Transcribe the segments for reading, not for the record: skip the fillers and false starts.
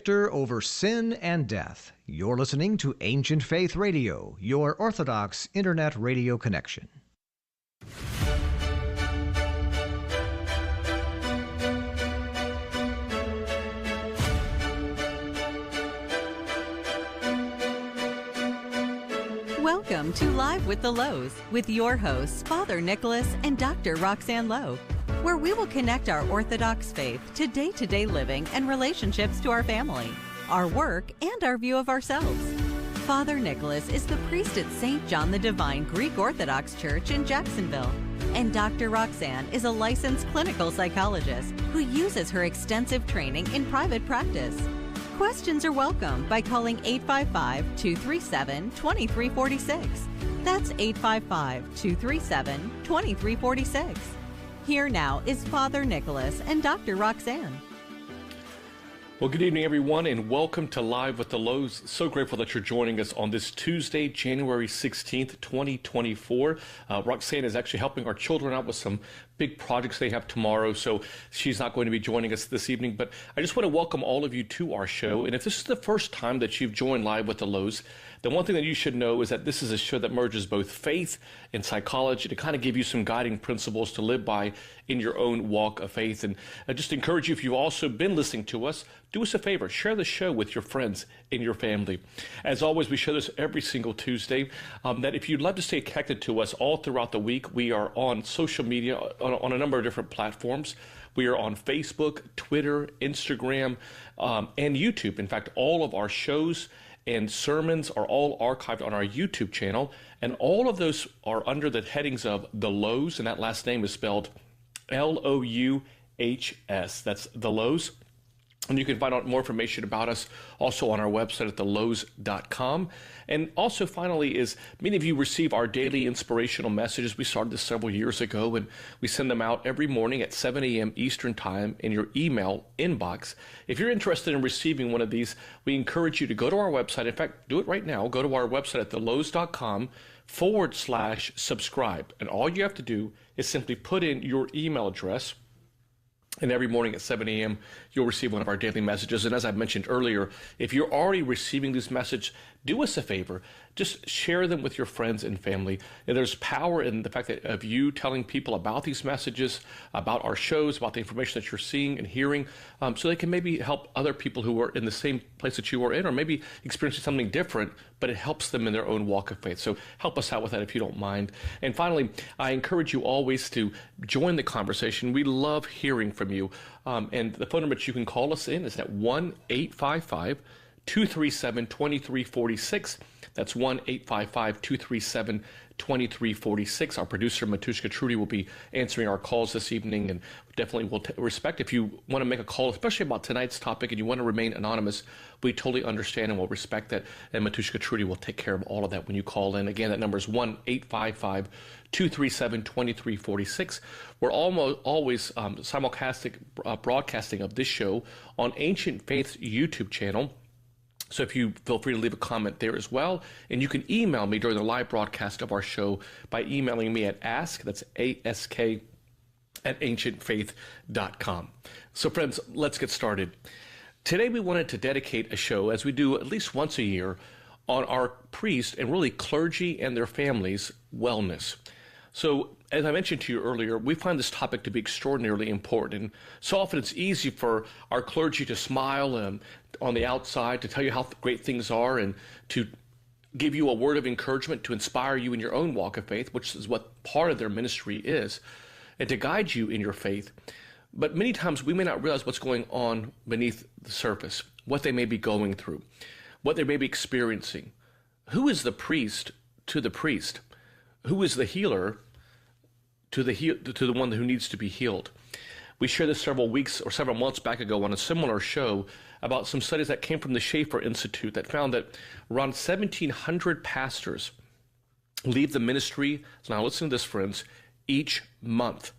victor over sin and death. You're listening to Ancient Faith Radio, your Orthodox Internet radio connection. Welcome to Live with the Louhs with your hosts, Father Nicholas and Dr. Roxanne Lowe, where we will connect our Orthodox faith to day-to-day living and relationships to our family, our work, and our view of ourselves. Father Nicholas is the priest at St. John the Divine Greek Orthodox Church in Jacksonville, and Dr. Roxanne is a licensed clinical psychologist who uses her extensive training in private practice. Questions are welcome by calling 855-237-2346. That's 855-237-2346. Here now is Father Nicholas and Dr. Roxanne. Well, good evening, everyone, and welcome to Live with the Louhs. So grateful that you're joining us on this Tuesday, January 16th, 2024. Roxanne is actually helping our children out with some big projects they have tomorrow, so she's not going to be joining us this evening. But I just want to welcome all of you to our show. And if this is the first time that you've joined Live with the Louhs, then one thing that you should know is that this is a show that merges both faith and psychology to kind of give you some guiding principles to live by in your own walk of faith. And I just encourage you, if you've also been listening to us, do us a favor, share the show with your friends and your family. As always, we share this every single Tuesday, that if you'd love to stay connected to us all throughout the week, we are on social media on a number of different platforms. We are on Facebook, Twitter, Instagram, and YouTube. In fact, all of our shows and sermons are all archived on our YouTube channel, and all of those are under the headings of The Louhs, and that last name is spelled Louhs. That's The Louhs. And you can find out more information about us also on our website at thelouhs.com. And also, finally, is many of you receive our daily inspirational messages. We started this several years ago, and we send them out every morning at 7 a.m. Eastern Time in your email inbox. If you're interested in receiving one of these, we encourage you to go to our website. In fact, do it right now. Go to our website at thelouhs.com/subscribe. And all you have to do is simply put in your email address. And every morning at 7 a.m., you'll receive one of our daily messages. And as I mentioned earlier, if you're already receiving these messages, do us a favor. Just share them with your friends and family. And there's power in the fact that of you telling people about these messages, about our shows, about the information that you're seeing and hearing, so they can maybe help other people who are in the same place that you are in, or maybe experiencing something different, but it helps them in their own walk of faith. So help us out with that if you don't mind. And finally, I encourage you always to join the conversation. We love hearing from you. And the phone number that you can call us in is at 1-855-237-2346. That's 1-855-237-2346. Our producer, Matushka Trudy, will be answering our calls this evening, and definitely will respect if you want to make a call, especially about tonight's topic, and you want to remain anonymous. We totally understand and will respect that, and Matushka Trudy will take care of all of that when you call in. Again, that number is 1-855-237-2346. We're always simulcasting broadcasting of this show on Ancient Faith's YouTube channel. So if you feel free to leave a comment there as well. And you can email me during the live broadcast of our show by emailing me at ask, that's ASK, at ancientfaith.com. So friends, let's get started. Today we wanted to dedicate a show, as we do at least once a year, on our priests and really clergy and their families' wellness. So, as I mentioned to you earlier, we find this topic to be extraordinarily important. And so often it's easy for our clergy to smile on the outside, to tell you how great things are, and to give you a word of encouragement, to inspire you in your own walk of faith, which is what part of their ministry is, and to guide you in your faith. But many times we may not realize what's going on beneath the surface, what they may be going through, what they may be experiencing. Who is the priest to the priest? Who is the healer to the one who needs to be healed? We shared this several weeks or several months back ago on a similar show about some studies that came from the Schaeffer Institute that found that around 1,700 pastors leave the ministry, now listen to this, friends, each month,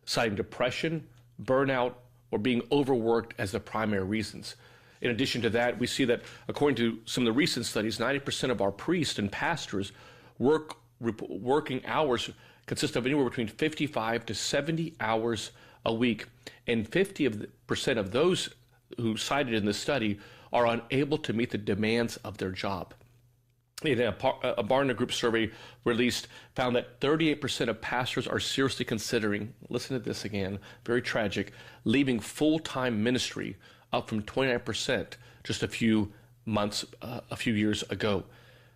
citing depression, burnout, or being overworked as the primary reasons. In addition to that, we see that according to some of the recent studies, 90% of our priests and pastors working hours consist of anywhere between 55 to 70 hours a week, and 50% of those who cited in this study are unable to meet the demands of their job. A Barna Group survey released found that 38% of pastors are seriously considering, listen to this again, very tragic, leaving full-time ministry, up from 29% just a few years ago.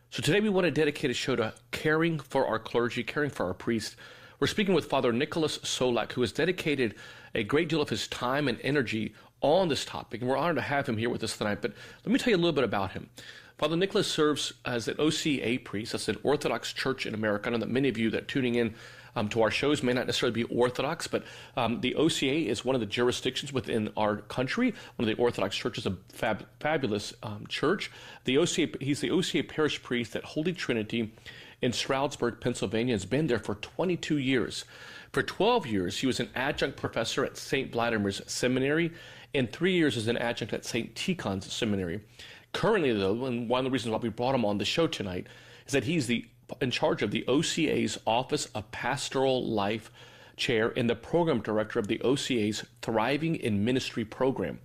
So today we want to dedicate a show to caring for our clergy, caring for our priests. We're speaking with Father Nicholas Solak, who has dedicated a great deal of his time and energy on this topic, and we're honored to have him here with us tonight. But let me tell you a little bit about him. Father Nicholas serves as an OCA priest. That's an Orthodox Church in America. I know that many of you that are tuning in to our shows may not necessarily be Orthodox, but the OCA is one of the jurisdictions within our country, one of the Orthodox churches, a fabulous church. He's the OCA parish priest at Holy Trinity in Stroudsburg, Pennsylvania. Has been there for 22 years. For 12 years, he was an adjunct professor at St. Vladimir's Seminary, and 3 years as an adjunct at St. Tikhon's Seminary. Currently, though, and one of the reasons why we brought him on the show tonight is that he's in charge of the OCA's Office of Pastoral Life Chair and the Program Director of the OCA's Thriving in Ministry program.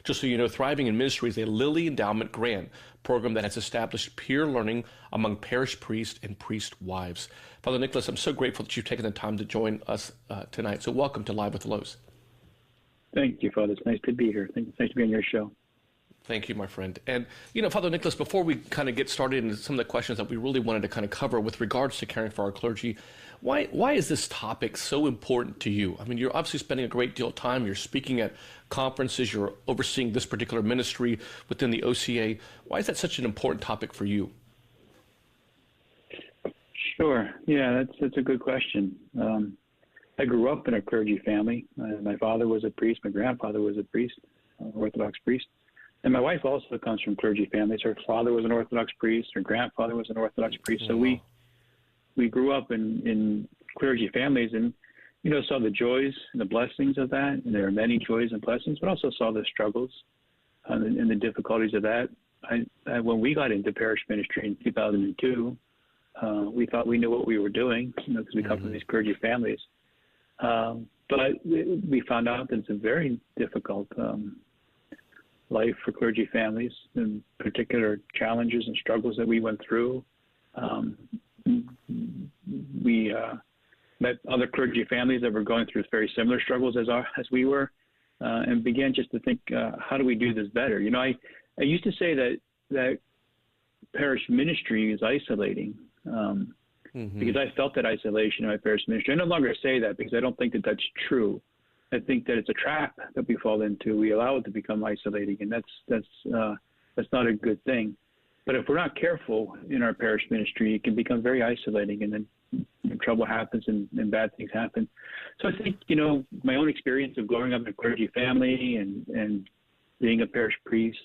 Just so you know, Thriving in Ministry is a Lilly Endowment grant program that has established peer learning among parish priests and priest wives. Father Nicholas, I'm so grateful that you've taken the time to join us tonight. So welcome to Live with the Louhs. Thank you, Father. It's nice to be here. It's nice to be on your show. Thank you, my friend. And, Father Nicholas, before we kind of get started into some of the questions that we really wanted to kind of cover with regards to caring for our clergy, why is this topic so important to you? I mean, you're obviously spending a great deal of time. You're speaking at conferences. You're overseeing this particular ministry within the OCA. Why is that such an important topic for you? Sure. Yeah, that's a good question. I grew up in a clergy family. My father was a priest. My grandfather was a priest, Orthodox priest. And my wife also comes from clergy families. Her father was an Orthodox priest. Her grandfather was an Orthodox priest. So we grew up in clergy families and, saw the joys and the blessings of that. And there are many joys and blessings, but also saw the struggles and the difficulties of that. When we got into parish ministry in 2002, we thought we knew what we were doing, because we come from these clergy families. But we found out that it's a very difficult life for clergy families, and particular challenges and struggles that we went through. We met other clergy families that were going through very similar struggles as we were, and began just to think, how do we do this better? I used to say that parish ministry is isolating, because I felt that isolation in my parish ministry. I no longer say that because I don't think that that's true. I think that it's a trap that we fall into. We allow it to become isolating, and that's not a good thing. But if we're not careful in our parish ministry, it can become very isolating, and then trouble happens and bad things happen. So I think, my own experience of growing up in a clergy family and being a parish priest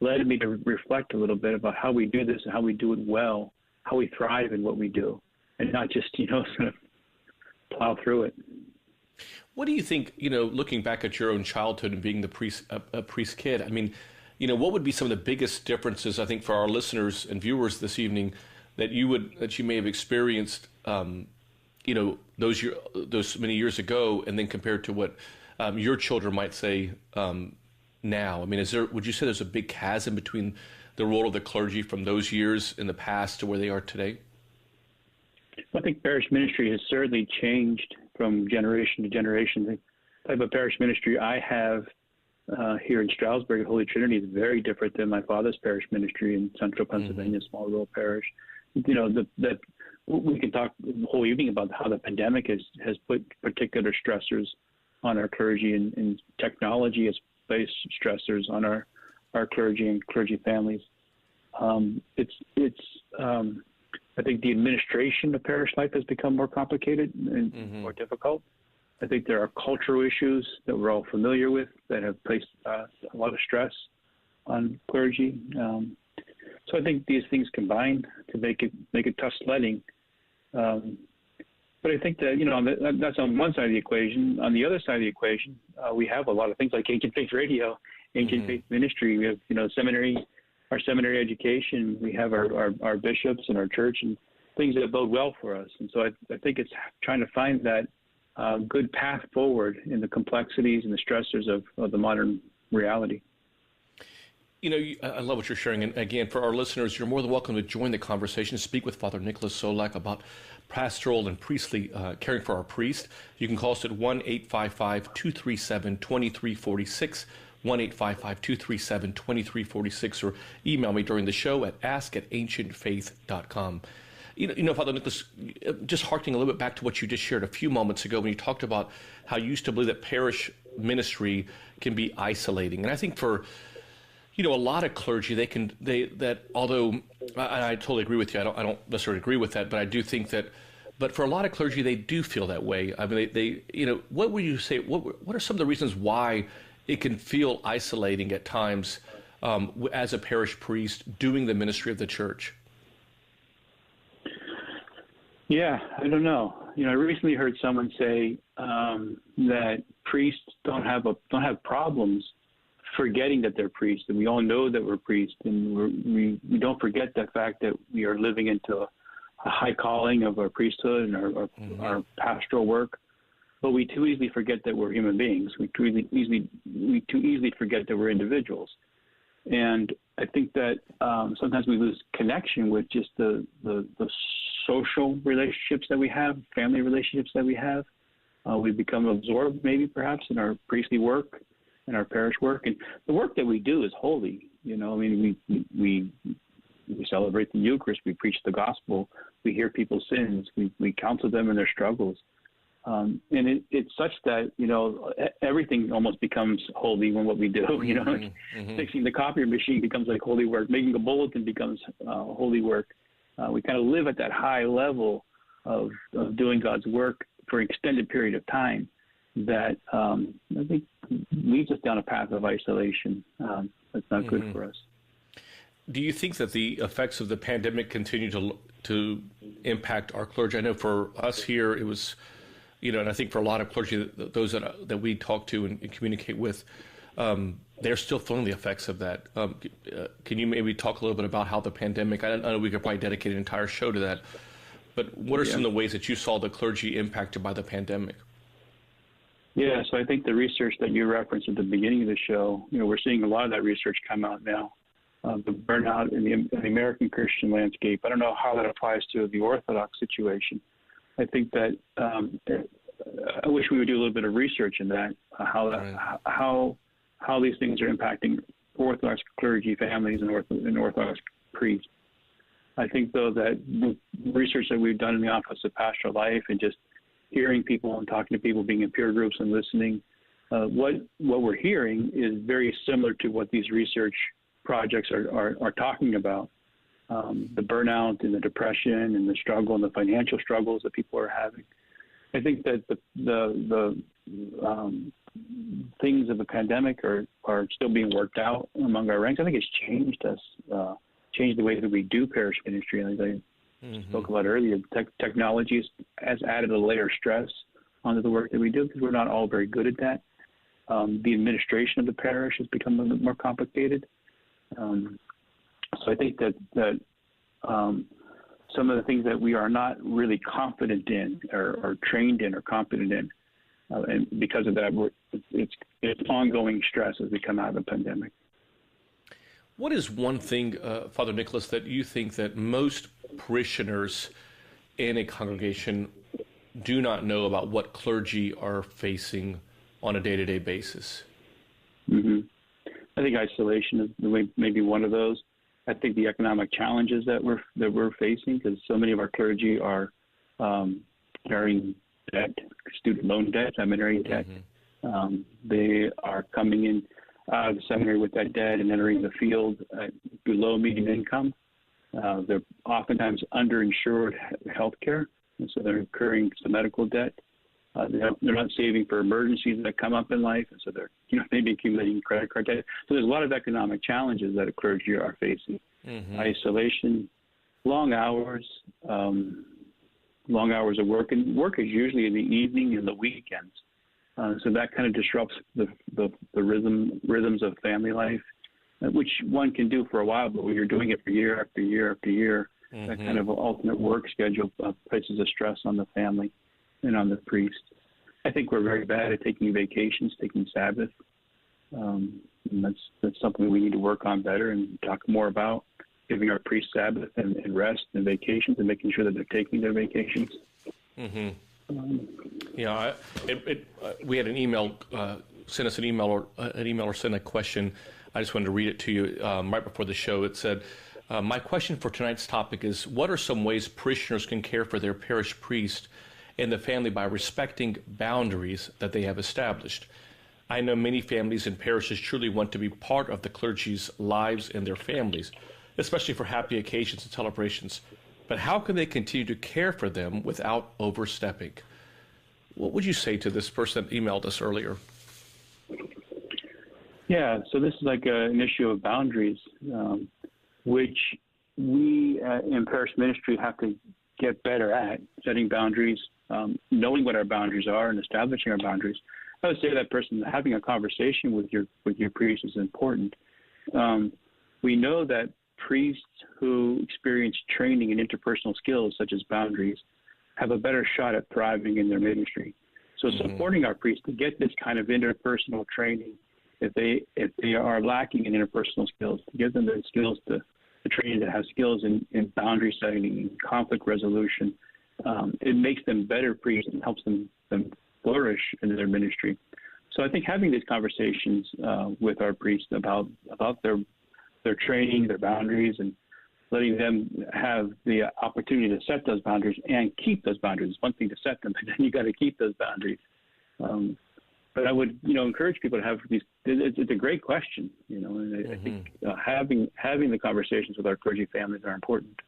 led me to reflect a little bit about how we do this and how we do it well, how we thrive in what we do, and not just, sort of plow through it. What do you think, looking back at your own childhood and being a priest kid, I mean, what would be some of the biggest differences, I think, for our listeners and viewers this evening that you may have experienced, those many years ago, and then compared to what your children might say now? I mean, would you say there's a big chasm between the role of the clergy from those years in the past to where they are today? I think parish ministry has certainly changed from generation to generation. The type of parish ministry I have here in Stroudsburg at Holy Trinity is very different than my father's parish ministry in central Pennsylvania, small rural parish. We can talk the whole evening about how the pandemic has put particular stressors on our clergy, and technology has placed stressors on our clergy and clergy families. I think the administration of parish life has become more complicated and more difficult. I think there are cultural issues that we're all familiar with that have placed a lot of stress on clergy. So I think these things combine to make it tough sledding. But I think that, that's on one side of the equation. On the other side of the equation, we have a lot of things like Ancient Faith Radio, Ancient Faith Ministry. We have, our seminary education. We have our bishops and our church, and things that bode well for us. And so I think it's trying to find that good path forward in the complexities and the stressors of the modern reality. I love what you're sharing. And again, for our listeners, you're more than welcome to join the conversation, speak with Father Nicholas Solak about pastoral and priestly caring for our priest. You can call us at 1-855-237-2346, 1-855-237-2346, or email me during the show at ask@ancientfaith.com. Father Nicholas, just harkening a little bit back to what you just shared a few moments ago when you talked about how you used to believe that parish ministry can be isolating. And I think for a lot of clergy, although I totally agree with you, I don't necessarily agree with that, but I do think that, but for a lot of clergy, they do feel that way. I mean, what would you say, what are some of the reasons why it can feel isolating at times as a parish priest doing the ministry of the church? Yeah, I don't know. I recently heard someone say that priests don't have problems forgetting that they're priests, and we all know that we're priests, and we don't forget the fact that we are living into a high calling of our priesthood and our pastoral work. But we too easily forget that we're human beings. We too easily forget that we're individuals. And I think that sometimes we lose connection with just the social relationships that we have, family relationships that we have. We become absorbed maybe perhaps in our priestly work and our parish work. And the work that we do is holy. We celebrate the Eucharist, we preach the gospel, we hear people's sins, we counsel them in their struggles. And it's such that, everything almost becomes holy when what we do, Fixing the copier machine becomes like holy work, making a bulletin becomes holy work. We kind of live at that high level of doing God's work for an extended period of time that I think leads us down a path of isolation. That's not good for us. Do you think that the effects of the pandemic continue to impact our clergy? I know for us here, it was, and I think for a lot of clergy, those that we talk to and communicate with, they're still feeling the effects of that. Can you maybe talk a little bit about how the pandemic, I know we could probably dedicate an entire show to that, but what are some of the ways that you saw the clergy impacted by the pandemic? Yeah, so I think the research that you referenced at the beginning of the show, we're seeing a lot of that research come out now. The burnout in the American Christian landscape. I don't know how that applies to the Orthodox situation. I think that I wish we would do a little bit of research in that, how these things are impacting Orthodox clergy families and Orthodox priests. I think, though, that the research that we've done in the Office of Pastoral Life and just hearing people and talking to people, being in peer groups and listening, what we're hearing is very similar to what these research projects are talking about. The burnout and the depression and the struggle and the financial struggles that people are having. I think that the things of the pandemic are still being worked out among our ranks. I think it's changed us, changed the way that we do parish ministry. And as I spoke about earlier, technology has added a layer of stress onto the work that we do because we're not all very good at that. The administration of the parish has become a little bit more complicated. So I think that some of the things that we are not really confident in or trained in or competent in, and because of that, it's ongoing stress as we come out of the pandemic. What is one thing, Father Nicholas, that you think that most parishioners in a congregation do not know about what clergy are facing on a day-to-day basis? I think isolation is maybe one of those. I think the economic challenges that we're facing, because so many of our clergy are carrying debt, student loan debt, seminary debt. They are coming in out of the seminary with that debt and entering the field below median income. They're oftentimes underinsured health care, and so they're incurring some medical debt. They're not saving for emergencies that come up in life, and so they're maybe accumulating credit card debt. So there's a lot of economic challenges that a clergy are facing. Isolation, long hours of work, and work is usually in the evening and the weekends. So that kind of disrupts the rhythms of family life, which one can do for a while, but when you're doing it for year after year after year, that kind of alternate work schedule places a stress on the family and on the priest. I think we're very bad at taking vacations, taking Sabbath. And that's something we need to work on better and talk more about, giving our priests Sabbath and rest and vacations and making sure that they're taking their vacations. Mm-hmm. We had an email, sent us an email or sent a question. I just wanted to read it to you right before the show. It said, my question for tonight's topic is, what are some ways parishioners can care for their parish priest and the family by respecting boundaries that they have established? I know many families and parishes truly want to be part of the clergy's lives and their families, especially for happy occasions and celebrations. But how can they continue to care for them without overstepping? What would you say to this person that emailed us earlier? Yeah, so this is like an issue of boundaries, which we in parish ministry have to get better at, setting boundaries, knowing what our boundaries are and establishing our boundaries. I would say that person having a conversation with your priest is important. We know that priests who experience training in interpersonal skills such as boundaries have a better shot at thriving in their ministry. So supporting our priests to get this kind of interpersonal training, if they are lacking in interpersonal skills, to give them the skills to training that has skills in boundary setting and conflict resolution, it makes them better priests and helps them flourish in their ministry. So I think having these conversations with our priests about their training, their boundaries, and letting them have the opportunity to set those boundaries and keep those boundaries. It's one thing to set them, but then you got to keep those boundaries. But I would, encourage people to have these. It's a great question, and I think having the conversations with our clergy families are important.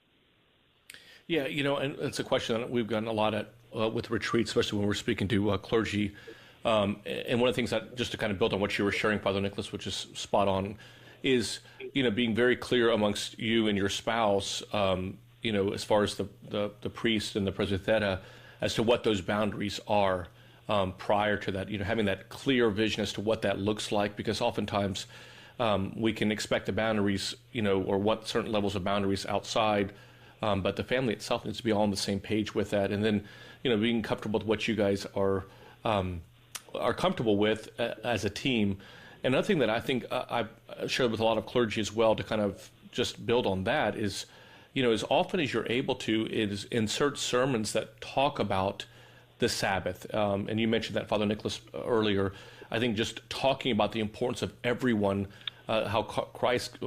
Yeah, and it's a question that we've gotten a lot at with retreats, especially when we're speaking to clergy. And one of the things that, just to kind of build on what you were sharing, Father Nicholas, which is spot on, is being very clear amongst you and your spouse, as far as the priest and the presbytera, as to what those boundaries are. Prior to that, having that clear vision as to what that looks like, because oftentimes we can expect the boundaries, or what certain levels of boundaries outside, but the family itself needs to be all on the same page with that, and then, being comfortable with what you guys are comfortable with as a team. Another thing that I think I've shared with a lot of clergy as well, to kind of just build on that, is, as often as you're able to, is insert sermons that talk about the Sabbath. And you mentioned that, Father Nicholas, earlier. I think just talking about the importance of everyone, how Christ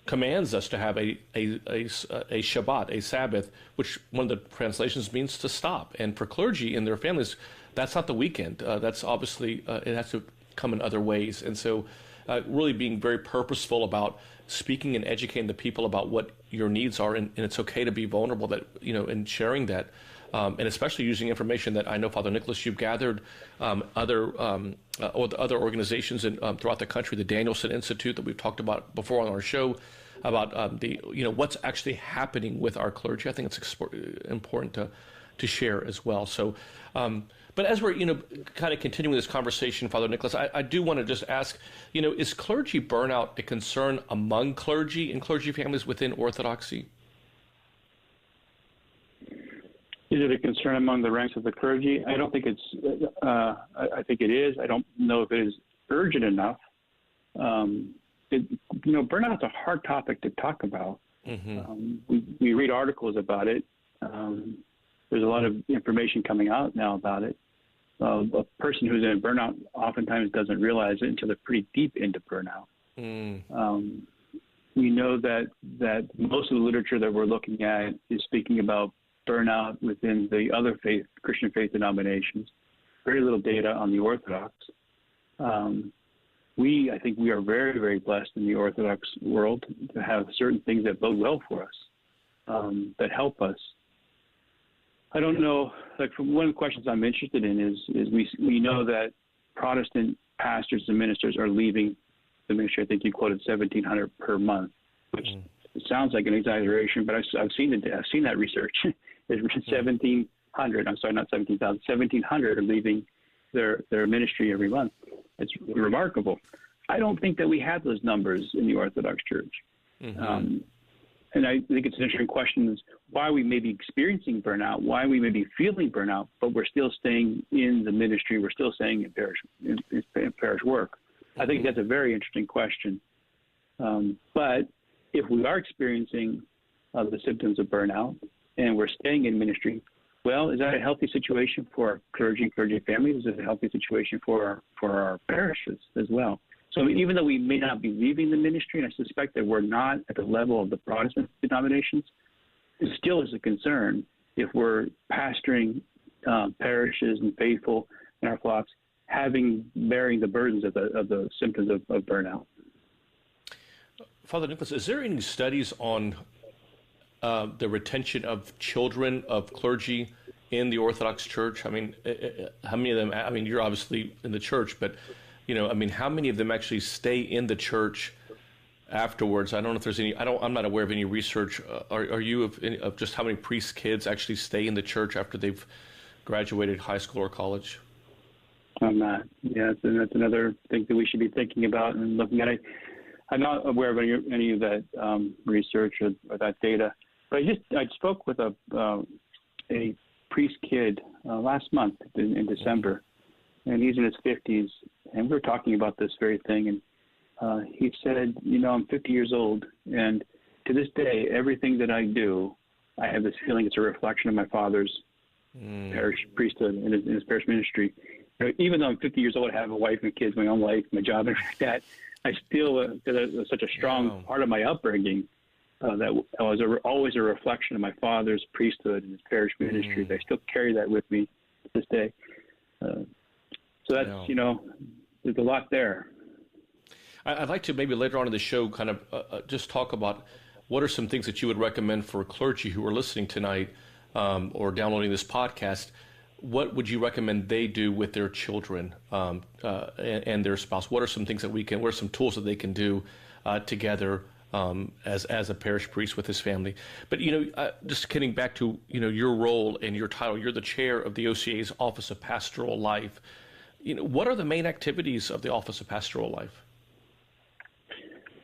commands us to have a Shabbat, a Sabbath, which one of the translations means to stop. And for clergy and their families, that's not the weekend. That's obviously, it has to come in other ways. And so really being very purposeful about speaking and educating the people about what your needs are, and it's okay to be vulnerable, that, and sharing that. And especially using information that I know, Father Nicholas, you've gathered other organizations throughout the country, the Danielson Institute that we've talked about before on our show, about what's actually happening with our clergy. I think it's important to share as well. So, but as we're kind of continuing this conversation, Father Nicholas, I do want to just ask, is clergy burnout a concern among clergy and clergy families within Orthodoxy? Is it a concern among the ranks of the clergy? I don't think it's. I think it is. I don't know if it is urgent enough. Burnout's a hard topic to talk about. We read articles about it. There's a lot of information coming out now about it. A person who's in burnout oftentimes doesn't realize it until they're pretty deep into burnout. We know that most of the literature that we're looking at is speaking about burnout within the other Christian faith denominations. Very little data on the Orthodox. I think we are very, very blessed in the Orthodox world to have certain things that bode well for us, that help us. I don't know, one of the questions I'm interested in is we know that Protestant pastors and ministers are leaving the ministry. I think you quoted 1,700 per month, which it sounds like an exaggeration, but I've seen that research. It's 1,700. I'm sorry, not 17,000. 1,700 are leaving their ministry every month. It's remarkable. I don't think that we have those numbers in the Orthodox Church. And I think it's an interesting question: is why we may be experiencing burnout, why we may be feeling burnout, but we're still staying in the ministry. We're still staying in parish work. I think that's a very interesting question. But if we are experiencing the symptoms of burnout and we're staying in ministry, well, is that a healthy situation for our clergy families? Is it a healthy situation for our parishes as well? So even though we may not be leaving the ministry, and I suspect that we're not at the level of the Protestant denominations, it still is a concern if we're pastoring parishes and faithful in our flocks, bearing the burdens of the symptoms of burnout. Father Nicholas, is there any studies on the retention of children of clergy in the Orthodox Church? I mean, how many of them? I mean, you're obviously in the church, but how many of them actually stay in the church afterwards? I don't know if there's any. I'm not aware of any research. Are you of just how many priest kids actually stay in the church after they've graduated high school or college? I'm not. Yeah, that's another thing that we should be thinking about and looking at. I'm not aware of any of that research or that data. But I spoke with a priest kid last month in December, and he's in his 50s, and we were talking about this very thing, and he said, I'm 50 years old, and to this day, everything that I do, I have this feeling it's a reflection of my father's parish priesthood in his parish ministry. Even though I'm 50 years old, I have a wife and kids, my own life, my job, and that, I still, there's such a strong part of my upbringing that was always a reflection of my father's priesthood and his parish ministry. I still carry that with me to this day. So that's, there's a lot there. I'd like to maybe later on in the show kind of just talk about what are some things that you would recommend for clergy who are listening tonight or downloading this podcast. What would you recommend they do with their children and their spouse? What are some things that what are some tools that they can do together as a parish priest with his family? But, just getting back to, your role and your title, you're the chair of the OCA's Office of Pastoral Life. What are the main activities of the Office of Pastoral Life?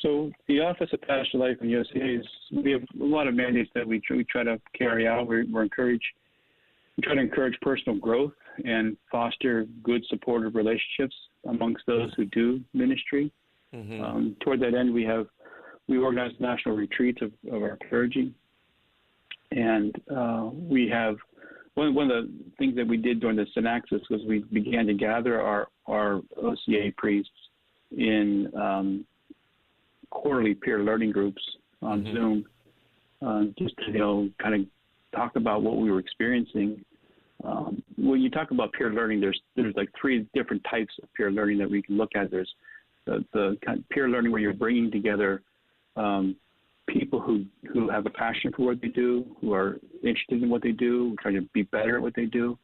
So the Office of Pastoral Life in the OCA we have a lot of mandates that we try to carry out. We try to encourage personal growth and foster good supportive relationships amongst those who do ministry. Toward that end, we organize national retreats of our clergy. And we have, one of the things that we did during the synaxis was we began to gather our OCA priests in quarterly peer learning groups on Zoom, just to, kind of talk about what we were experiencing. When you talk about peer learning, there's like three different types of peer learning that we can look at. There's the kind of peer learning where you're bringing together people who have a passion for what they do, who are interested in what they do, trying to be better at what they do,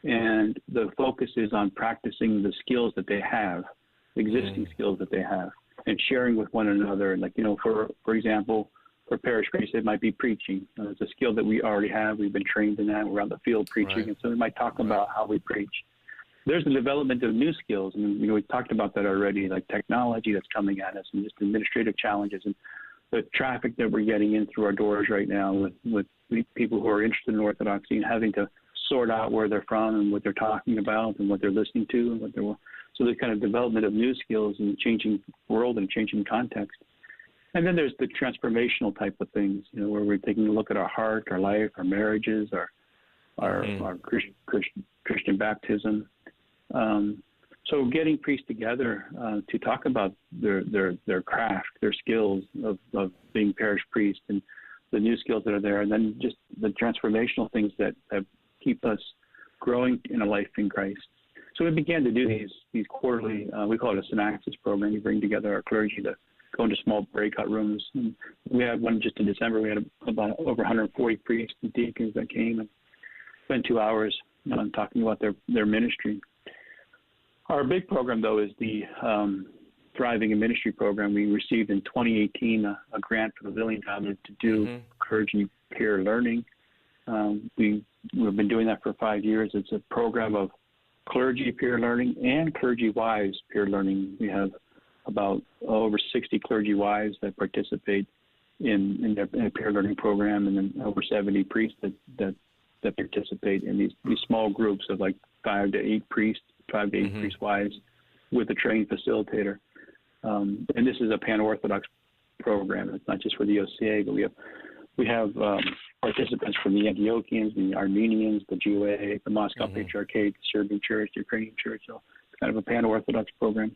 and the focus is on practicing the skills that they have, existing skills that they have, and sharing with one another. And for example, for parish priests, it might be preaching. It's a skill that we already have. We've been trained in that. We're on the field preaching, and so we might talk about how we preach. There's the development of new skills, and we talked about that already, like technology that's coming at us, and just administrative challenges, and the traffic that we're getting in through our doors right now with people who are interested in orthodoxy and having to sort out where they're from and what they're talking about and what they're listening to, and so the kind of development of new skills in a changing world and changing context. And then there's the transformational type of things, where we're taking a look at our heart, our life, our marriages, our Christian baptism. So getting priests together to talk about their craft, their skills of being parish priest, and the new skills that are there, and then just the transformational things that keep us growing in a life in Christ. So we began to do these quarterly, we call it a synaxis program. We bring together our clergy to go into small breakout rooms. And we had one just in December. We had about over 140 priests and deacons that came and spent 2 hours talking about their ministry. Our big program, though, is the Thriving in Ministry program. We received in 2018 a grant from the Willing Family to do clergy peer learning. We've been doing that for 5 years. It's a program of clergy peer learning and clergy wives peer learning. We have about over 60 clergy wives that participate in their peer learning program, and then over 70 priests that participate in these small groups of like 5 to 8 priest wives with a trained facilitator. And this is a pan-Orthodox program. It's not just for the OCA, but we have participants from the Antiochians, the Armenians, the GOA, the Moscow Patriarchate, the Serbian Church, the Ukrainian Church. So it's kind of a pan-Orthodox program.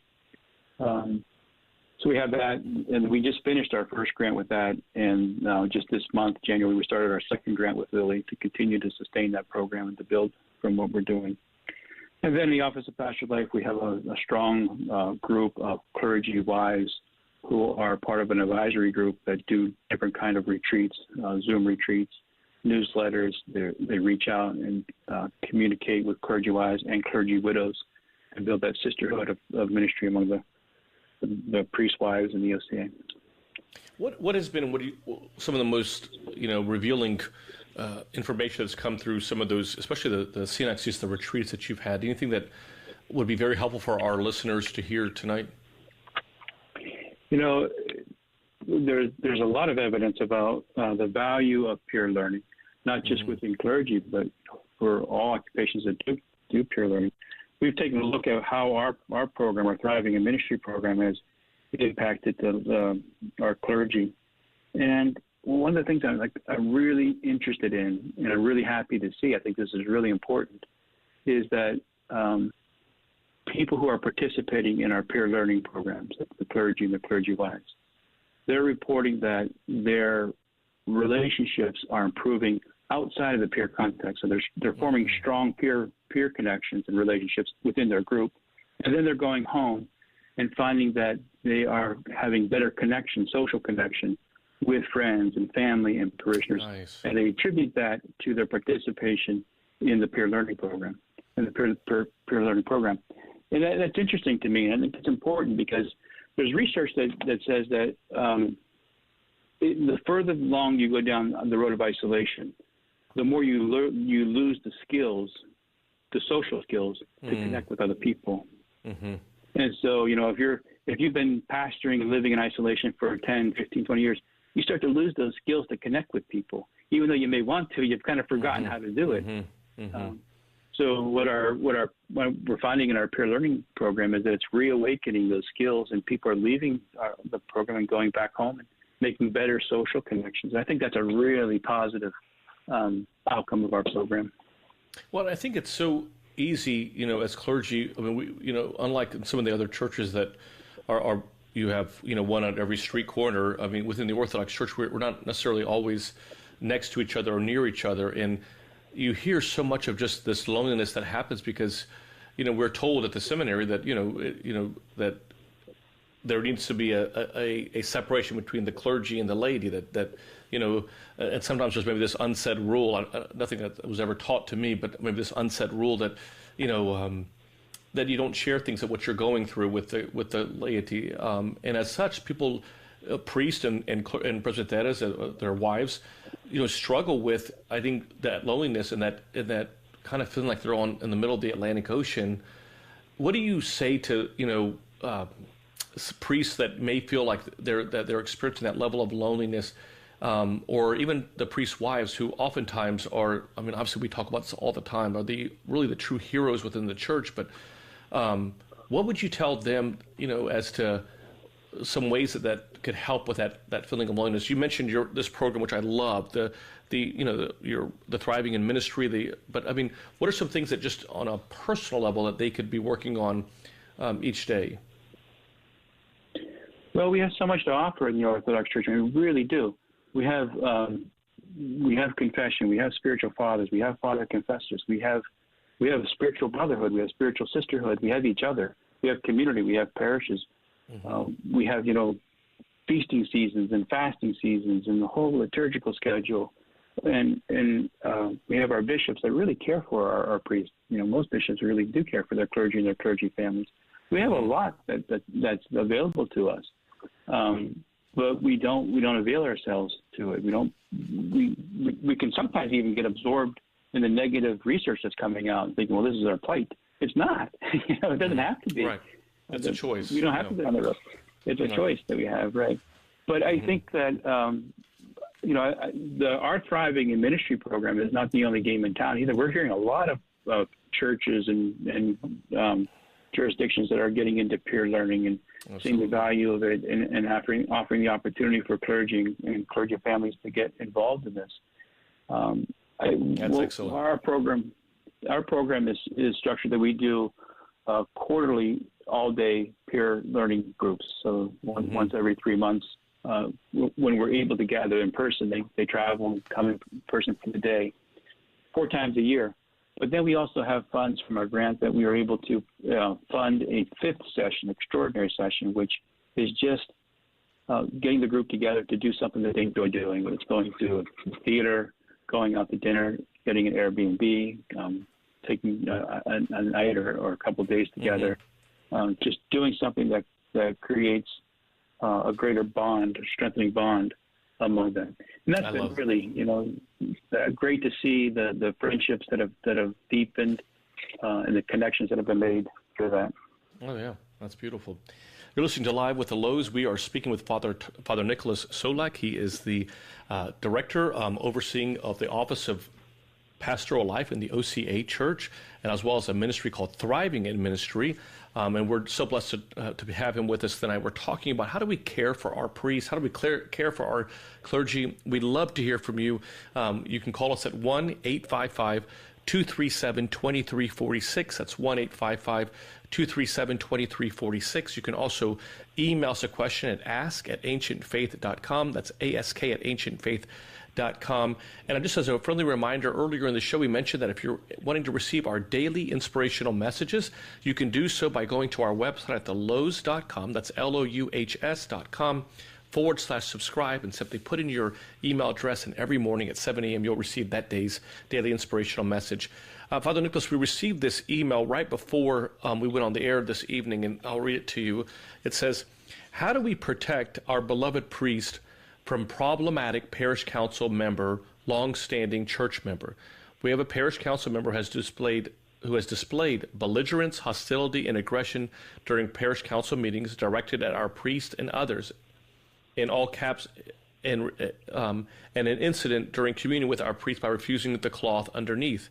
So we have that, and we just finished our first grant with that, and just this month, January, we started our second grant with Lily to continue to sustain that program and to build from what we're doing. And then in the Office of Pastoral Life, we have a strong group of clergy wives who are part of an advisory group that do different kind of retreats, Zoom retreats, newsletters. They reach out and communicate with clergy wives and clergy widows and build that sisterhood of ministry among the priest wives in the OCA. What has been some of the most revealing information that's come through some of those, especially the synaxes, the retreats that you've had? Anything that would be very helpful for our listeners to hear tonight? There's a lot of evidence about the value of peer learning, not just within clergy, but for all occupations that do peer learning. We've taken a look at how our program, our Thriving in Ministry program, has impacted our clergy. And one of the things I'm really interested in, and I'm really happy to see, I think this is really important, is that people who are participating in our peer learning programs, the clergy and the clergy wives, they're reporting that their relationships are improving outside of the peer context. So they're forming strong peer connections and relationships within their group. And then they're going home and finding that they are having better connection, social connection with friends and family and parishioners. Nice. And they attribute that to their participation in the peer learning program, And that's interesting to me. And I think it's important because there's research that says that the further along you go down the road of isolation, the more you lose the skills, the social skills to connect with other people. Mm-hmm. And so, if you've been pastoring and living in isolation for 10, 15, 20 years, you start to lose those skills to connect with people. Even though you may want to, you've kind of forgotten how to do it. Mm-hmm. Mm-hmm. So what we're finding in our peer learning program is that it's reawakening those skills, and people are leaving the program and going back home and making better social connections. I think that's a really positive outcome of our program. Well, I think it's so easy, as clergy. I mean, we, unlike some of the other churches that are you have, one on every street corner. I mean, within the Orthodox Church, we're not necessarily always next to each other or near each other, and you hear so much of just this loneliness that happens because, we're told at the seminary that that there needs to be a separation between the clergy and the laity. That and sometimes there's maybe this unsaid rule. Nothing that was ever taught to me, but maybe this unsaid rule that that you don't share things of what you're going through with the laity. And as such, people, priests and presbyteras, their wives, struggle with, I think, that loneliness and that kind of feeling like they're in the middle of the Atlantic Ocean. What do you say to priests that may feel like they're experiencing that level of loneliness, or even the priests' wives who oftentimes are? I mean, obviously we talk about this all the time. Are they really the true heroes within the church? But what would you tell them, as to some ways that could help with that feeling of loneliness? You mentioned this program, which I love, the Thriving in Ministry. But I mean, what are some things that just on a personal level that they could be working on each day? Well, we have so much to offer in the Orthodox Church. I mean, we really do. We have confession. We have spiritual fathers. We have father confessors. We have spiritual brotherhood. We have spiritual sisterhood. We have each other. We have community. We have parishes. Mm-hmm. We have, feasting seasons and fasting seasons and the whole liturgical schedule. And we have our bishops that really care for our priests. Most bishops really do care for their clergy and their clergy families. We have a lot that's available to us. But we don't avail ourselves to it. We can sometimes even get absorbed in the negative research that's coming out and thinking, well, this is our plight. It's not. It doesn't have to be. Right. It's a choice. We don't have to be on the road. It's a choice that we have, right? But I think that our Thriving in Ministry program is not the only game in town either. We're hearing a lot of churches and jurisdictions that are getting into peer learning, seeing the value of it, and offering the opportunity for clergy and clergy families to get involved in this. That's excellent. Our program is structured that we do quarterly, all-day peer learning groups. So once every 3 months, when we're able to gather in person, they travel and come in person for the day 4 times a year. But then we also have funds from our grant that we are able to fund a 5th session, extraordinary session, which is just getting the group together to do something that they enjoy doing. It's going to the theater, going out to dinner, getting an Airbnb, taking a night or a couple of days together, just doing something that creates a greater bond, a strengthening bond among them. And that's been really, great to see the friendships that have deepened and the connections that have been made through that. Oh, yeah, that's beautiful. You're listening to Live with the Louhs. We are speaking with Father Nicholas Solak. He is the director overseeing of the Office of Pastoral Life in the OCA Church, and as well as a ministry called Thriving in Ministry. And we're so blessed to have him with us tonight. We're talking about how do we care for our priests? How do we care for our clergy? We'd love to hear from you. You can call us at 1-855-237-2346. That's 1-855-237-2346. You can also email us a question at ask@ancientfaith.com. That's ask@ancientfaith.com. And just as a friendly reminder, earlier in the show we mentioned that if you're wanting to receive our daily inspirational messages, you can do so by going to our website at thelouhs.com. That's LOUHS.com/subscribe, and simply put in your email address, and every morning at 7 a.m. you'll receive that day's daily inspirational message. Father Nicholas, we received this email right before we went on the air this evening, and I'll read it to you. It says, how do we protect our beloved priest from problematic parish council member, long-standing church member? We have a parish council member who has displayed belligerence, hostility, and aggression during parish council meetings directed at our priest and others, in all caps, and an incident during communion with our priest by refusing the cloth underneath.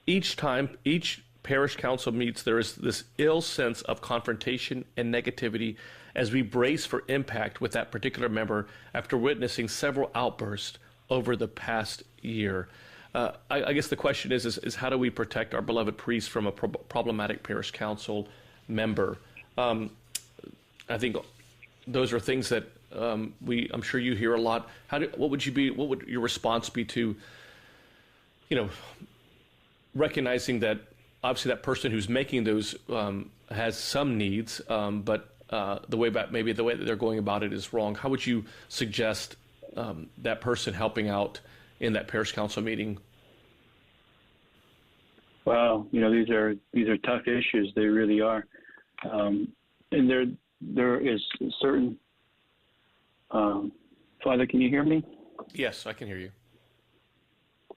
Each time each parish council meets, there is this ill sense of confrontation and negativity as we brace for impact with that particular member after witnessing several outbursts over the past year. I guess the question is how do we protect our beloved priests from a problematic parish council member? I think those are things that I'm sure you hear a lot. What would your response be to, recognizing that obviously that person who's making those has some needs, but the way that they're going about it is wrong? How would you suggest that person helping out in that parish council meeting? Well, these are tough issues. They really are, and there is certain. Father, can you hear me? Yes, I can hear you.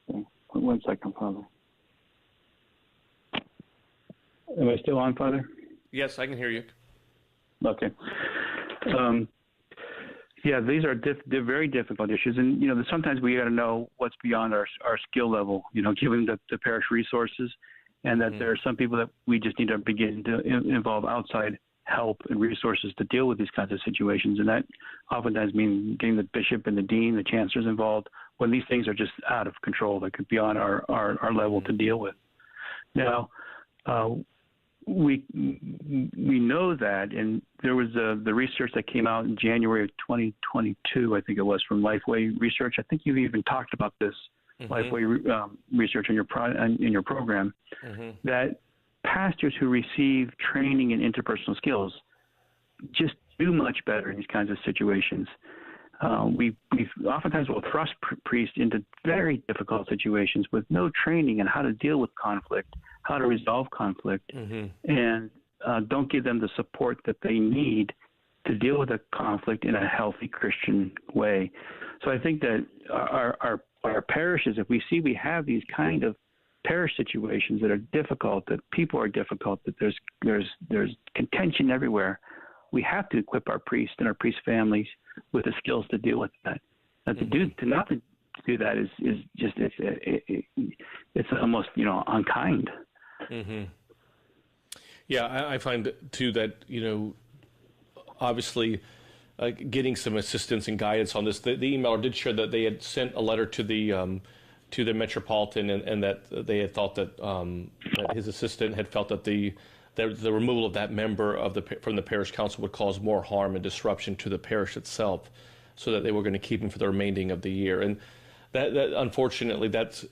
Okay. 1 second, Father. Am I still on, Father? Yes, I can hear you. Okay. These are they're very difficult issues, and sometimes we got to know what's beyond our skill level. Given the parish resources, and that there are some people that we just need to begin to involve outside help and resources to deal with these kinds of situations, and that oftentimes means getting the bishop and the dean, the chancellors involved when these things are just out of control, that could be beyond our level to deal with. Now, we know that, and there was the research that came out in January of 2022, I think it was, from Lifeway Research. I think you've even talked about this Lifeway research in your program, that pastors who receive training in interpersonal skills just do much better in these kinds of situations. We oftentimes will thrust priests into very difficult situations with no training on how to deal with conflict, how to resolve conflict, and don't give them the support that they need to deal with a conflict in a healthy Christian way. So I think that our parishes, if we see we have these kind of parish situations that are difficult, that people are difficult, that there's contention everywhere, we have to equip our priests and our priest families with the skills to deal with that. And to not to do that is just it's almost unkind. Yeah, I find too that obviously getting some assistance and guidance on this. The emailer did share that they had sent a letter to the Metropolitan, and that they had thought that his assistant had felt that the removal of that member from the parish council would cause more harm and disruption to the parish itself, so that they were going to keep him for the remaining of the year. And that unfortunately, that's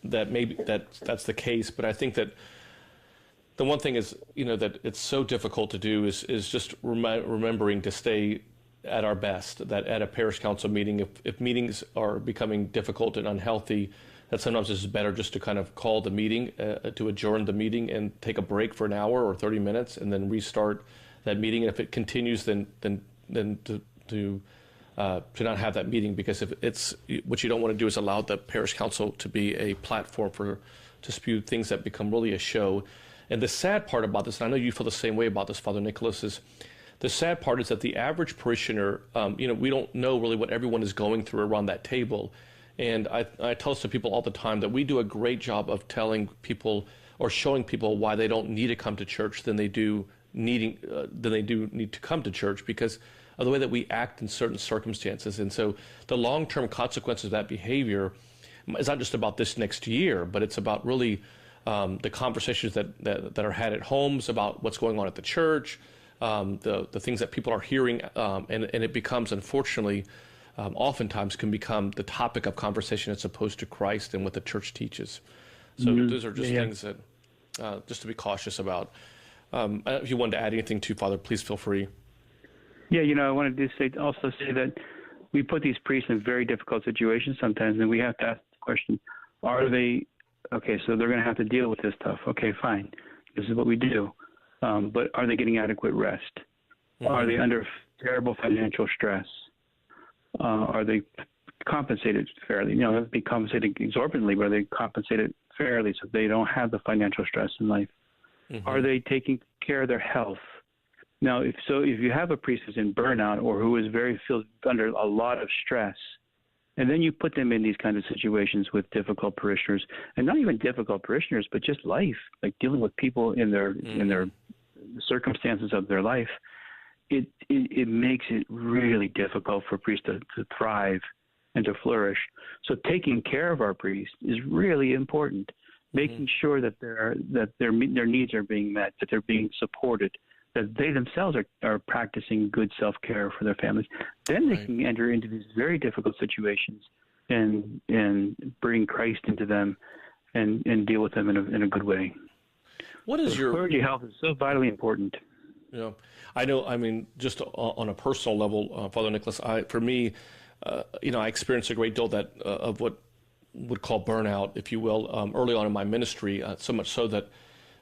that maybe that's the case. But I think that the one thing is, that it's so difficult to do is just remembering to stay at our best. That at a parish council meeting, if meetings are becoming difficult and unhealthy, that sometimes it's better just to kind of call the meeting, to adjourn the meeting and take a break for an hour or 30 minutes, and then restart that meeting. And if it continues, then to not have that meeting, because if it's what you don't want to do is allow the parish council to be a platform to spew things that become really a show. And the sad part about this, and I know you feel the same way about this, Father Nicholas, is the sad part is that the average parishioner, we don't know really what everyone is going through around that table. And I tell this to people all the time, that we do a great job of telling people or showing people why they don't need to come to church than they do need to come to church, because of the way that we act in certain circumstances. And so the long-term consequences of that behavior is not just about this next year, but it's about really the conversations that are had at homes about what's going on at the church, the things that people are hearing, and it becomes, unfortunately, oftentimes can become the topic of conversation as opposed to Christ and what the church teaches. So those are just things that just to be cautious about. If you wanted to add anything to, Father, please feel free. Yeah, I wanted to say that we put these priests in very difficult situations sometimes, and we have to ask the question, are they, okay, so they're going to have to deal with this stuff. Okay, fine. This is what we do. But are they getting adequate rest? Mm-hmm. Are they under terrible financial stress? Are they compensated fairly? They'll be compensated exorbitantly, but are they compensated fairly so they don't have the financial stress in life? Mm-hmm. Are they taking care of their health? Now, if you have a priest who's in burnout or who is feels under a lot of stress, and then you put them in these kinds of situations with difficult parishioners, and not even difficult parishioners, but just life, like dealing with people in their circumstances of their life, it makes it really difficult for priests to thrive and to flourish. So taking care of our priests is really important, making sure that their needs are being met, that they're being supported, that they themselves are practicing good self-care for their families. Then they can enter into these very difficult situations and bring Christ into them and deal with them in a good way. What is your clergy health is so vitally important. Yeah, I know. I mean, just on a personal level, Father Nicholas, for me, I experienced a great deal of what would call burnout, if you will, early on in my ministry. So much so that,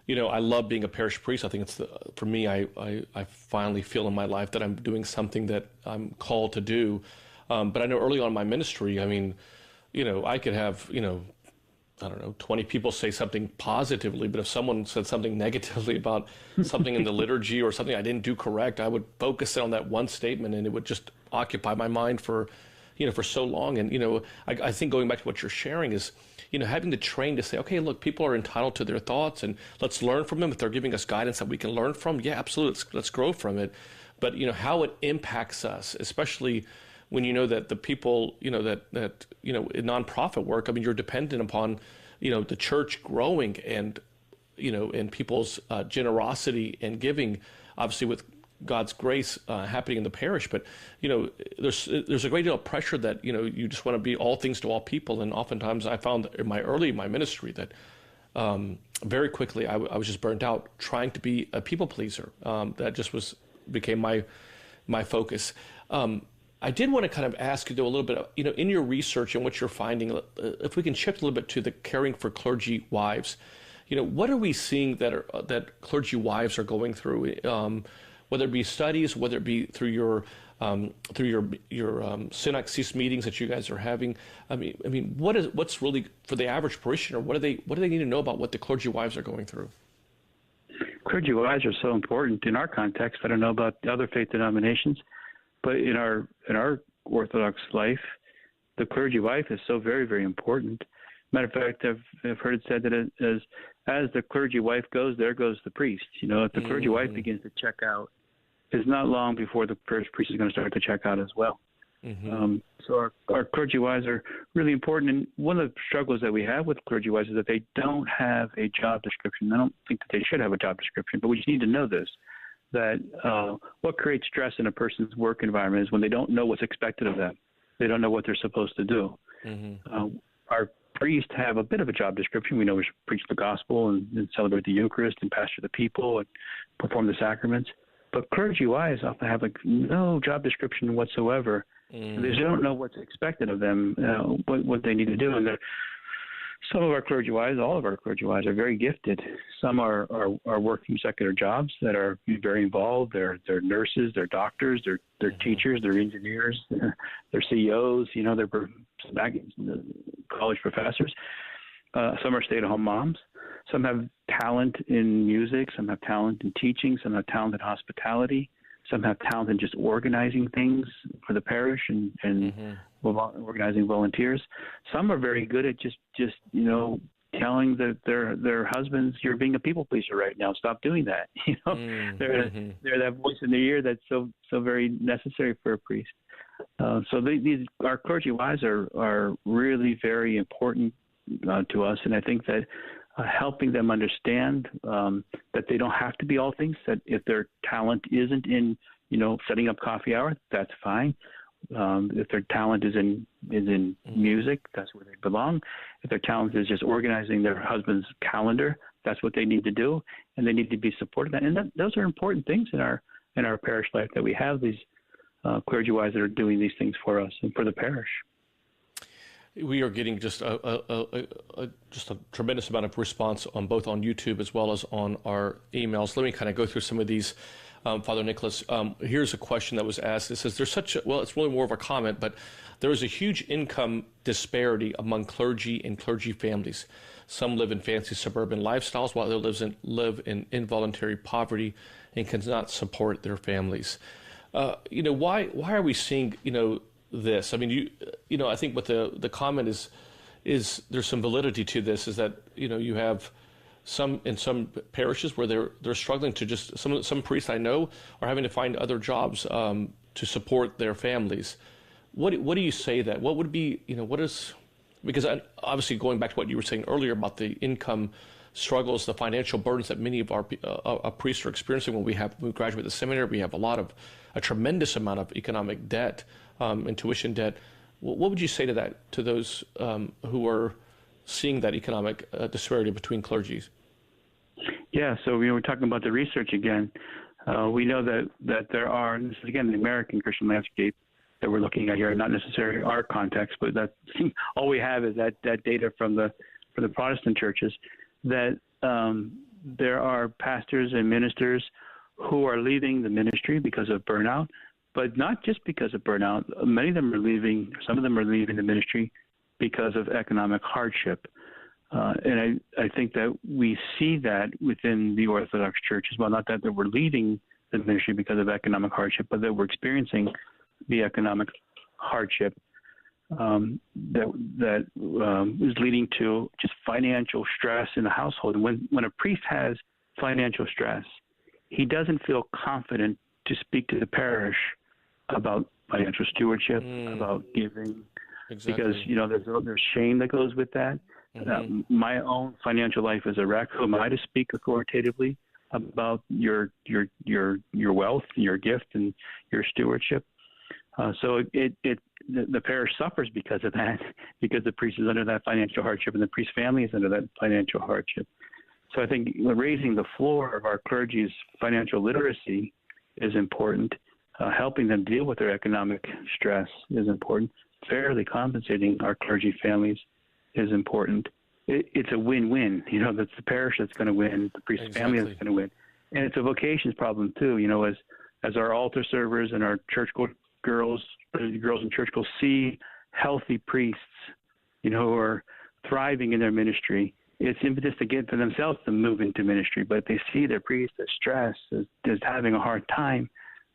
I love being a parish priest. I think it's for me. I finally feel in my life that I'm doing something that I'm called to do. But I know early on in my ministry, I mean, I could have, I don't know, 20 people say something positively, but if someone said something negatively about something in the liturgy or something I didn't do correct, I would focus on that one statement, and it would just occupy my mind for so long. And, I think going back to what you're sharing is, having to train to say, okay, look, people are entitled to their thoughts, and let's learn from them. If they're giving us guidance that we can learn from, yeah, absolutely, let's grow from it. But, how it impacts us, especially when that the people, in nonprofit work, I mean, you're dependent upon, the church growing and, and people's generosity and giving, obviously with God's grace happening in the parish. But, there's a great deal of pressure that, you just want to be all things to all people. And oftentimes I found in my ministry that very quickly I was just burnt out trying to be a people pleaser. That just became my focus. I did want to kind of ask you, though, a little bit, in your research and what you're finding, if we can shift a little bit to the caring for clergy wives, what are we seeing that clergy wives are going through, whether it be studies, whether it be through your synodexis meetings that you guys are having? I mean, what's really for the average parishioner? What do they need to know about what the clergy wives are going through? Clergy wives are so important in our context. I don't know about the other faith denominations. But in our Orthodox life, the clergy wife is so very, very important. Matter of fact, I've heard it said that as the clergy wife goes, there goes the priest. If the clergy wife begins to check out, it's not long before the parish priest is going to start to check out as well. So our clergy wives are really important. And one of the struggles that we have with clergy wives is that they don't have a job description. I don't think that they should have a job description, but we just need to know this, that what creates stress in a person's work environment is when they don't know what's expected of them. They don't know what they're supposed to do. Our priests have a bit of a job description. We know we should preach the gospel and celebrate the Eucharist and pastor the people and perform the sacraments. But clergy wives often have no job description whatsoever. They don't know what's expected of them, what they need to do. And some of our clergy wives, all of our clergy wives, are very gifted. Some are working secular jobs that are very involved. They're nurses, they're doctors, they're teachers, they're engineers, they're CEOs. They're college professors. Some are stay-at-home moms. Some have talent in music. Some have talent in teaching. Some have talent in hospitality. Some have talent in just organizing things for the parish and organizing volunteers. Some are very good at just telling their husbands, "You're being a people pleaser right now. Stop doing that." They're that voice in their ear that's so very necessary for a priest. So our clergy wives are really very important to us, and I think that helping them understand that they don't have to be all things, that if their talent isn't in, setting up coffee hour, that's fine. If their talent is in music, that's where they belong. If their talent is just organizing their husband's calendar, that's what they need to do, and they need to be supported. And those are important things in our parish life, that we have these clergy wives that are doing these things for us and for the parish. We are getting just a tremendous amount of response both on YouTube as well as on our emails. Let me kind of go through some of these, Father Nicholas. Here's a question that was asked. It says, it's really more of a comment, but there is a huge income disparity among clergy and clergy families. Some live in fancy suburban lifestyles while others live in involuntary poverty and cannot support their families. Why are we seeing, this? I mean, I think what the comment is there's some validity to this, is that, you have some parishes where they're struggling to just, some priests I know are having to find other jobs to support their families. What do you say that? What would be, because obviously going back to what you were saying earlier about the income struggles, the financial burdens that many of our priests are experiencing when we graduate the seminary, we have a tremendous amount of economic debt and tuition debt. What would you say to those who are seeing that economic disparity between clergies? Yeah, so we're talking about the research again. We know that there are, and this is again the American Christian landscape that we're looking at here, not necessarily our context, but that all we have is that data from the Protestant churches, that there are pastors and ministers who are leaving the ministry because of burnout, but not just because of burnout. Some of them are leaving the ministry because of economic hardship. And I think that we see that within the Orthodox Church as well, not that we're leaving the ministry because of economic hardship, but that we're experiencing the economic hardship that is leading to just financial stress in the household. And when a priest has financial stress, he doesn't feel confident to speak to the parish about financial stewardship, about giving, because there's shame that goes with that. My own financial life is a wreck. Who am I to speak authoritatively about your wealth, your gift, and your stewardship? So the parish suffers because of that, because the priest is under that financial hardship and the priest family is under that financial hardship. So I think raising the floor of our clergy's financial literacy is important. Helping them deal with their economic stress is important. Fairly compensating our clergy families is important. It's a win-win. That's the parish that's going to win, the priest family that's going to win. And it's a vocations problem too. As our altar servers and our girls in church will see healthy priests, who are thriving in their ministry, it's impetus to get for themselves to move into ministry. But if they see their priest as stressed, as having a hard time,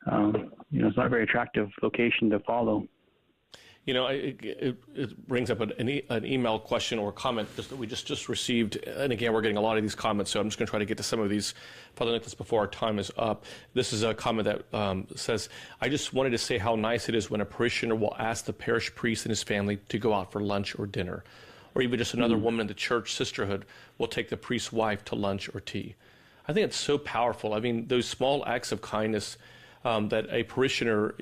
it's not a very attractive vocation to follow. It brings up an email question or comment that we just received. And again, we're getting a lot of these comments, so I'm just going to try to get to some of these, Father Nicholas, before our time is up. This is a comment that says, I just wanted to say how nice it is when a parishioner will ask the parish priest and his family to go out for lunch or dinner. Or even just another woman in the church sisterhood will take the priest's wife to lunch or tea. I think it's so powerful. I mean, those small acts of kindness that a parishioner,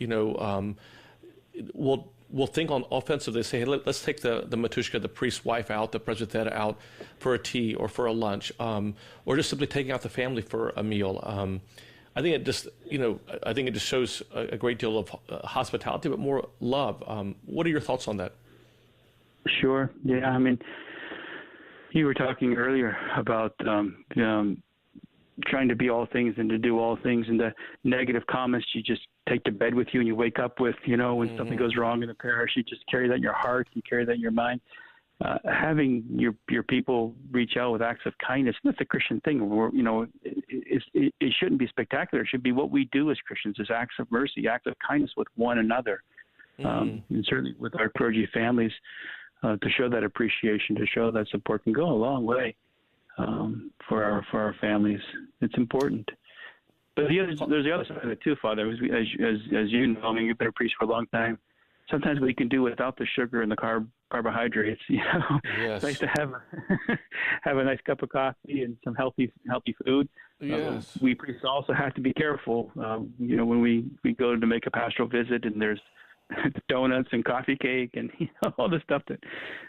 will think on offensive. They say, hey, let's take the Matushka, the priest's wife out, the Presbytera out for a tea or for a lunch, or just simply taking out the family for a meal. I think it just, shows a great deal of hospitality, but more love. What are your thoughts on that? Sure. Yeah. I mean, you were talking earlier about trying to be all things and to do all things, and the negative comments you just take to bed with you and you wake up with, when something goes wrong in the parish, you just carry that in your heart, you carry that in your mind. Having your people reach out with acts of kindness, that's a Christian thing. It shouldn't be spectacular. It should be what we do as Christians, is acts of mercy, acts of kindness with one another. And certainly with our clergy families, to show that appreciation, to show that support can go a long way for our families. It's important. But there's the other side of it too, Father. As you know, I mean, you've been a priest for a long time. Sometimes we can do without the sugar and the carbohydrates. Yes. It's nice to have a nice cup of coffee and some healthy food. Yes. We priests also have to be careful. When we go to make a pastoral visit and there's donuts and coffee cake and all the stuff that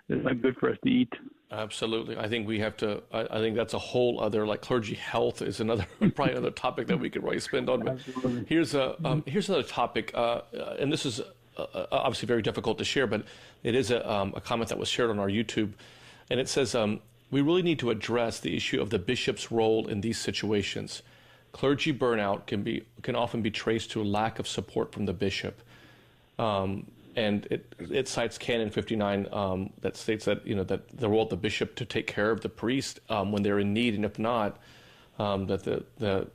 is not good for us to eat. Absolutely. I think we have to, I think that's a whole other, like clergy health is probably another topic that we could really spend on. But here's another topic, and this is obviously very difficult to share, but it is a comment that was shared on our YouTube. And it says, we really need to address the issue of the bishop's role in these situations. Clergy burnout can often be traced to a lack of support from the bishop. And it cites Canon 59 that states that that the role of the bishop to take care of the priest when they're in need, and if not, that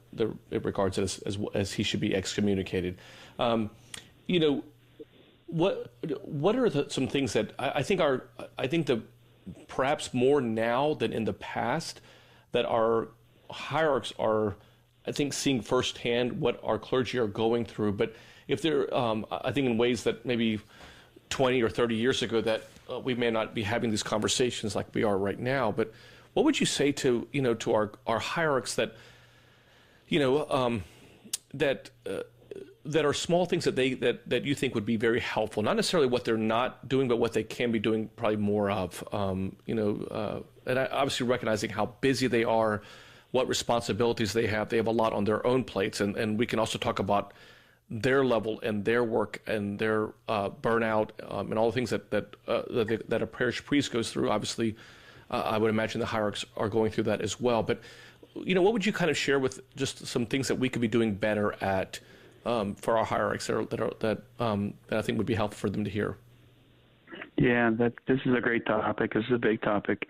it regards it as he should be excommunicated. What are some things that I think the perhaps more now than in the past that our hierarchs are, I think, seeing firsthand what our clergy are going through, but if they're, I think in ways that maybe 20 or 30 years ago that we may not be having these conversations like we are right now. But what would you say to our hierarchs that that are small things that you think would be very helpful? Not necessarily what they're not doing, but what they can be doing probably more of. And obviously recognizing how busy they are, what responsibilities they have. They have a lot on their own plates, and we can also talk about their level and their work and their burnout and all the things that a parish priest goes through. Obviously, I would imagine the hierarchs are going through that as well. But what would you kind of share with just some things that we could be doing better at for our hierarchs that I think would be helpful for them to hear? Yeah, this is a great topic. This is a big topic.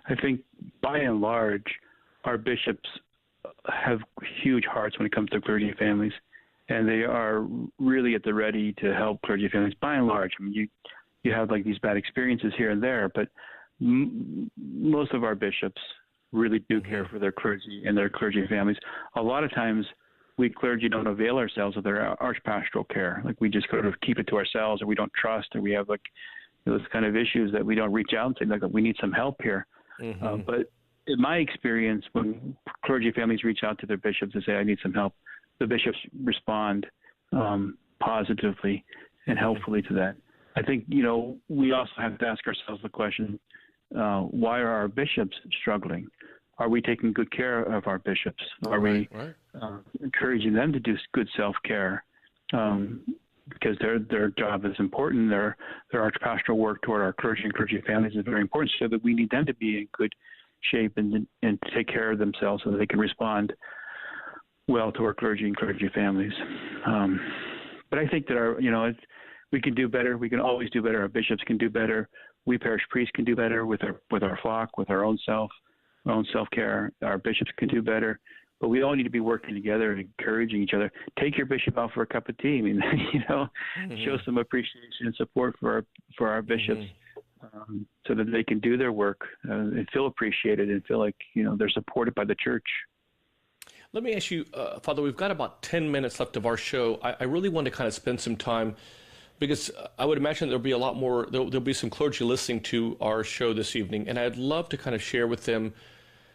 I think by and large, our bishops have huge hearts when it comes to clergy families. And they are really at the ready to help clergy families by and large. I mean, you have like these bad experiences here and there, but most of our bishops really do care for their clergy and their clergy families. A lot of times we clergy don't avail ourselves of their archpastoral care. Like we just sort of keep it to ourselves, or we don't trust, or we have like those kind of issues that we don't reach out and say, like, we need some help here. But in my experience, when clergy families reach out to their bishops and say, I need some help, the bishops respond positively and helpfully to that. I think, we also have to ask ourselves the question, why are our bishops struggling? Are we taking good care of our bishops? Are we encouraging them to do good self-care? Because their job is important. Their archpastoral work toward our clergy and clergy families is very important, so that we need them to be in good shape and to take care of themselves so that they can respond well to our clergy and clergy families. But I think that we can do better. We can always do better. Our bishops can do better. We parish priests can do better with our flock, with our own self-care. Our bishops can do better. but we all need to be working together and encouraging each other. Take your bishop out for a cup of tea. I mean, show some appreciation and support for our bishops, so that they can do their work and feel appreciated and feel like they're supported by the church. Let me ask you, Father, we've got about 10 minutes left of our show. I really want to kind of spend some time, because I would imagine there'll be a lot more, there'll be some clergy listening to our show this evening, and I'd love to kind of share with them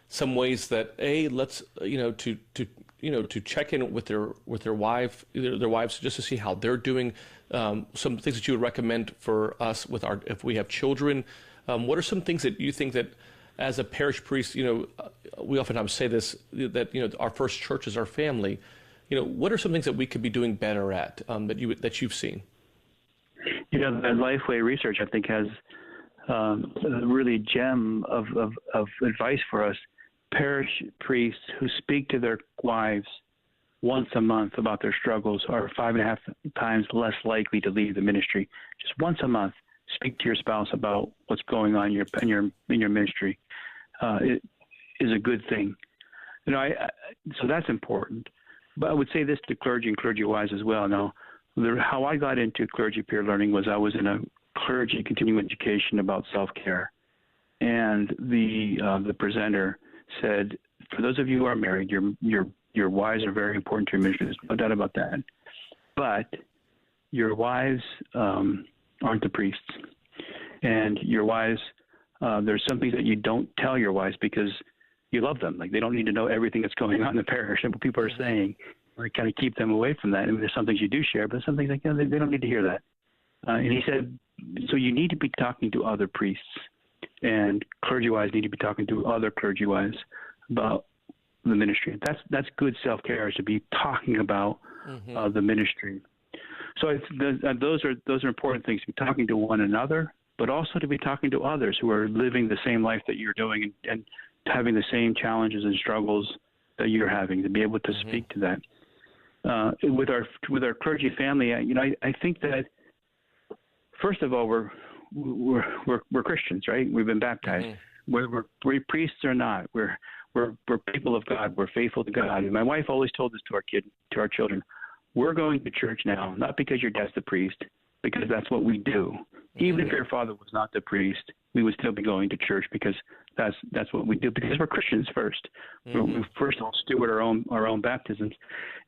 some ways that, let's, to check in with their wives just to see how they're doing, some things that you would recommend for us if we have children. What are some things that you think that, as a parish priest, we oftentimes say this, that our first church is our family. What are some things that we could be doing better at, that you've seen? The Lifeway research, I think, has a really gem of advice for us. Parish priests who speak to their wives once a month about their struggles are 5.5 times less likely to leave the ministry. Just once a month, speak to your spouse about what's going on in your ministry. It is a good thing. So that's important. But I would say this to clergy and clergy wives as well. Now, how I got into clergy peer learning was I was in a clergy continuing education about self-care, and the presenter said, for those of you who are married, your wives are very important to your ministry. There's no doubt about that. But your wives aren't the priests, and your wives, there's some things that you don't tell your wives because you love them. Like, they don't need to know everything that's going on in the parish and what people are saying. Like, kind of keep them away from that. I mean, there's some things you do share, but some things like they don't need to hear that. And he said, so you need to be talking to other priests, and clergy wives need to be talking to other clergy wives about the ministry. That's good self-care, is to be talking about the ministry. So those are important things, to be talking to one another, but also to be talking to others who are living the same life that you're doing and having the same challenges and struggles that you're having, to be able to speak to that. With our clergy family, I think that, first of all, we're Christians, right? We've been baptized. We're priests or not. We're people of God. We're faithful to God. And my wife always told this to our children: we're going to church now, not because your dad's the priest, because that's what we do. Even if your father was not the priest, we would still be going to church because that's what we do, because we're Christians first. We first of all steward our own baptisms,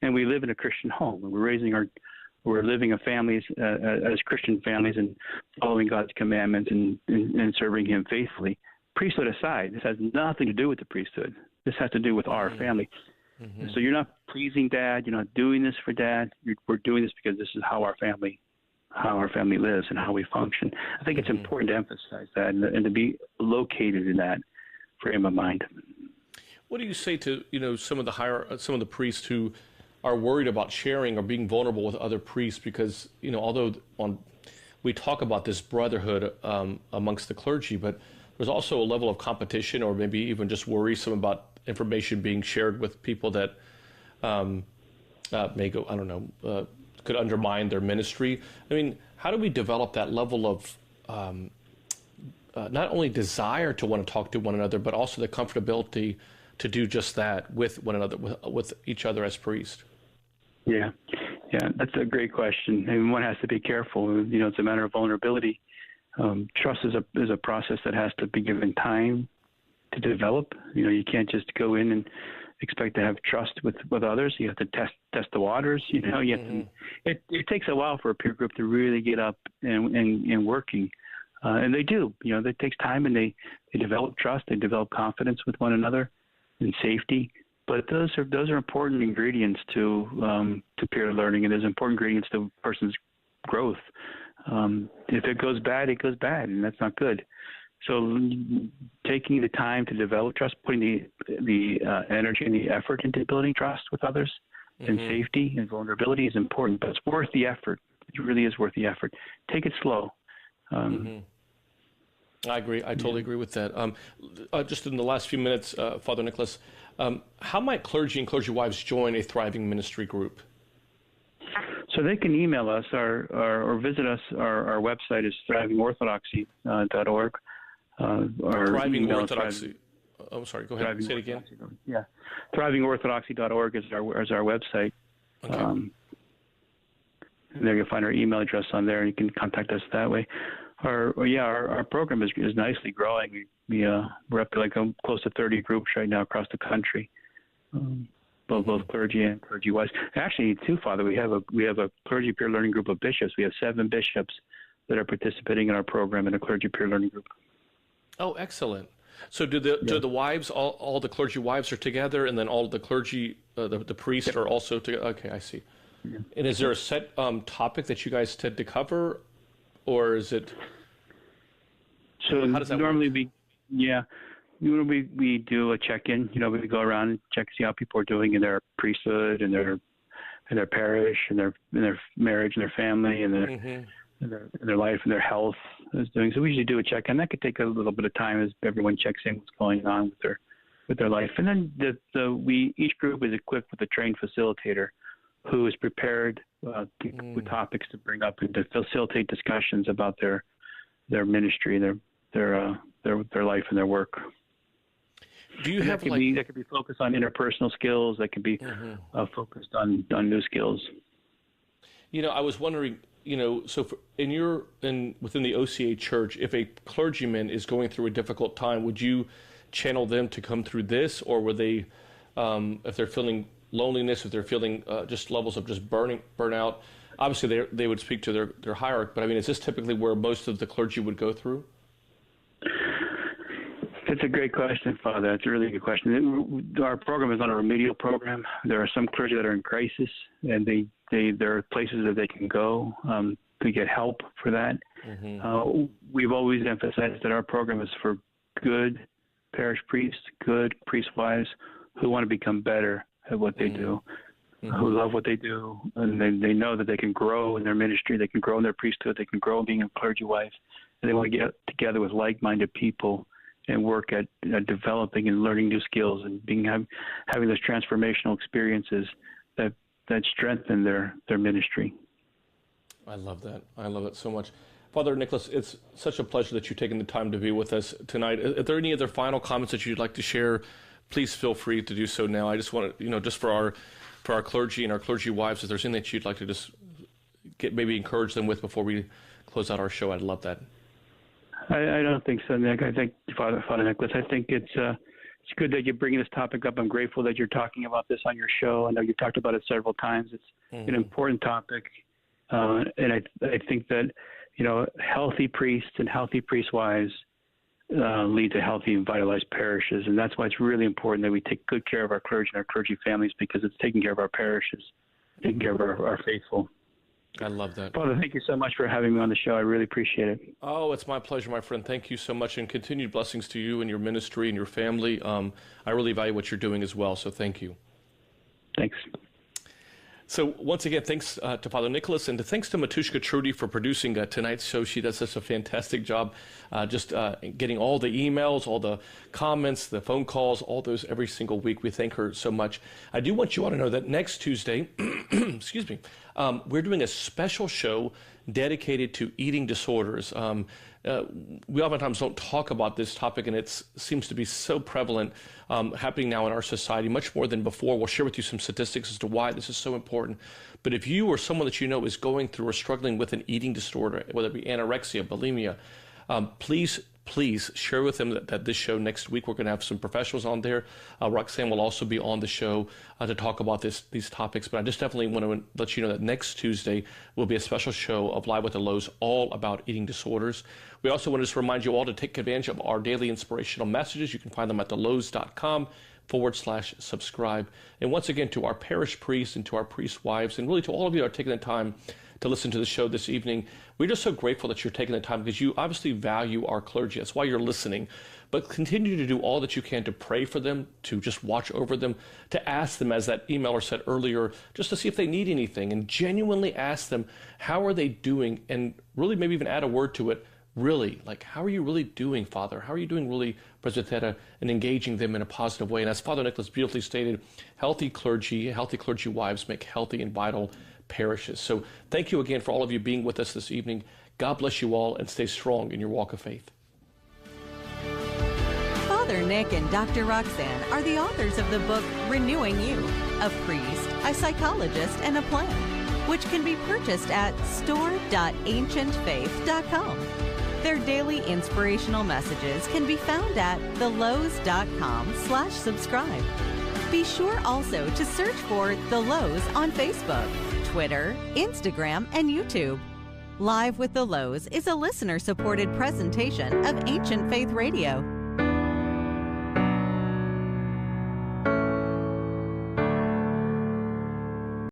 and we live in a Christian home. We're living a families as Christian families and following God's commandments and serving Him faithfully. Priesthood aside, this has nothing to do with the priesthood. This has to do with our family. So you're not pleasing Dad. You're not doing this for Dad. We're doing this because this is how our family lives and how we function. I think it's important to emphasize that and to be located in that frame of mind. What do you say to some of the priests who are worried about sharing or being vulnerable with other priests, because although we talk about this brotherhood amongst the clergy, but there's also a level of competition, or maybe even just worrisome about information being shared with people that may go, could undermine their ministry. I mean, how do we develop that level of not only desire to want to talk to one another, but also the comfortability to do just that with one another, with each other as priests? Yeah, that's a great question. And one has to be careful. It's a matter of vulnerability. Trust is a process that has to be given time to develop. You can't just go in and expect to have trust with others. You have to test the waters. You have to, it takes a while for a peer group to really get up and working, and they do. That takes time, and they develop trust. They develop confidence with one another and safety. But those are important ingredients to peer learning, and there's important ingredients to a person's growth. If it goes bad, it goes bad, and that's not good. So taking the time to develop trust, putting the energy and the effort into building trust with others and safety and vulnerability is important, but it's worth the effort. It really is worth the effort. Take it slow. I agree. I totally agree with that. Just in the last few minutes, Father Nicholas, how might clergy and clergy wives join a thriving ministry group? So they can email us or visit us. Our website is thrivingorthodoxy.org. Thriving Orthodoxy. I'm sorry, go ahead. Say it again. Yeah. ThrivingOrthodoxy.org is our website. Okay. And there you'll find our email address on there, and you can contact us that way. Our program is nicely growing. We're up to close to 30 groups right now across the country, both clergy and clergy wives. Actually, too, Father, we have a clergy peer learning group of bishops. We have 7 bishops that are participating in our program in a clergy peer learning group. Oh, excellent. So do the wives, all the clergy wives are together, and then all the clergy, the priests are also together? Okay, I see. Yeah. And is there a set topic that you guys tend to cover, or is it? So how does that normally work? we do a check-in. We go around and check to see how people are doing in their priesthood and their parish and their marriage and their family and their life and their health is doing. So we usually do a check-in. That could take a little bit of time as everyone checks in what's going on with their life. And then each group is equipped with a trained facilitator who is prepared with topics to bring up and to facilitate discussions about their ministry, their life and their work. Do you have that could be focused on interpersonal skills? That could be focused on new skills. I was wondering. So within the OCA Church, if a clergyman is going through a difficult time, would you channel them to come through this, or would they, if they're feeling loneliness, if they're feeling just levels of just burnout, obviously they would speak to their hierarch, but I mean, is this typically where most of the clergy would go through? That's a great question, Father. That's a really good question. Our program is not a remedial program. There are some clergy that are in crisis, and there are places that they can go to get help for that. We've always emphasized that our program is for good parish priests, good priest wives who want to become better at what they do, who love what they do, and they know that they can grow in their ministry, they can grow in their priesthood, they can grow in being a clergy wife, and they want to get together with like-minded people and work at developing and learning new skills and having those transformational experiences that strengthen their ministry. I love that. I love it so much. Father Nicholas, it's such a pleasure that you've taken the time to be with us tonight. Are there any other final comments that you'd like to share? Please feel free to do so now. I just want to, just for our clergy and our clergy wives, if there's anything that you'd like to just maybe encourage them with before we close out our show, I'd love that. I don't think so, Nick. I think, Father Nicholas, I think it's good that you're bringing this topic up. I'm grateful that you're talking about this on your show. I know you've talked about it several times. It's an important topic. And I think that, healthy priests and healthy priest wives lead to healthy and vitalized parishes. And that's why it's really important that we take good care of our clergy and our clergy families, because it's taking care of our parishes, taking care of our faithful. I love that. Father, thank you so much for having me on the show. I really appreciate it. Oh, it's my pleasure, my friend. Thank you so much, and continued blessings to you and your ministry and your family. I really value what you're doing as well, so thank you. Thanks. So once again, thanks to Father Nicholas, and thanks to Matushka Trudy for producing tonight's show. She does such a fantastic job getting all the emails, all the comments, the phone calls, all those every single week. We thank her so much. I do want you all to know that next Tuesday, excuse me, we're doing a special show dedicated to eating disorders. We oftentimes don't talk about this topic, and it seems to be so prevalent happening now in our society, much more than before. We'll share with you some statistics as to why this is so important. But if you or someone that you know is going through or struggling with an eating disorder, whether it be anorexia, bulimia, please share with them that this show next week, we're going to have some professionals on there. Roxanne will also be on the show to talk about these topics. But I just definitely want to let you know that next Tuesday will be a special show of Live with the Louhs all about eating disorders. We also want to just remind you all to take advantage of our daily inspirational messages. You can find them at thelouhs.com/subscribe. And once again, to our parish priests and to our priest wives, and really to all of you that are taking the time to listen to the show this evening, we're just so grateful that you're taking the time, because you obviously value our clergy. That's why you're listening. But continue to do all that you can to pray for them, to just watch over them, to ask them, as that emailer said earlier, just to see if they need anything, and genuinely ask them, how are they doing? And really maybe even add a word to it. Really, how are you really doing, Father? How are you doing, really, Presbytera, and engaging them in a positive way? And as Father Nicholas beautifully stated, healthy clergy wives make healthy and vital parishes. So thank you again for all of you being with us this evening. God bless you all, and stay strong in your walk of faith. Father Father Nick and Dr. Roxanne are the authors of the book Renewing You, a priest, a psychologist, and a plan, which can be purchased at store.ancientfaith.com. Their daily inspirational messages can be found at thelouhs.com/subscribe. Be sure also to search for The Louhs on Facebook, Twitter, Instagram, and YouTube. Live with the Louhs is a listener-supported presentation of Ancient Faith Radio.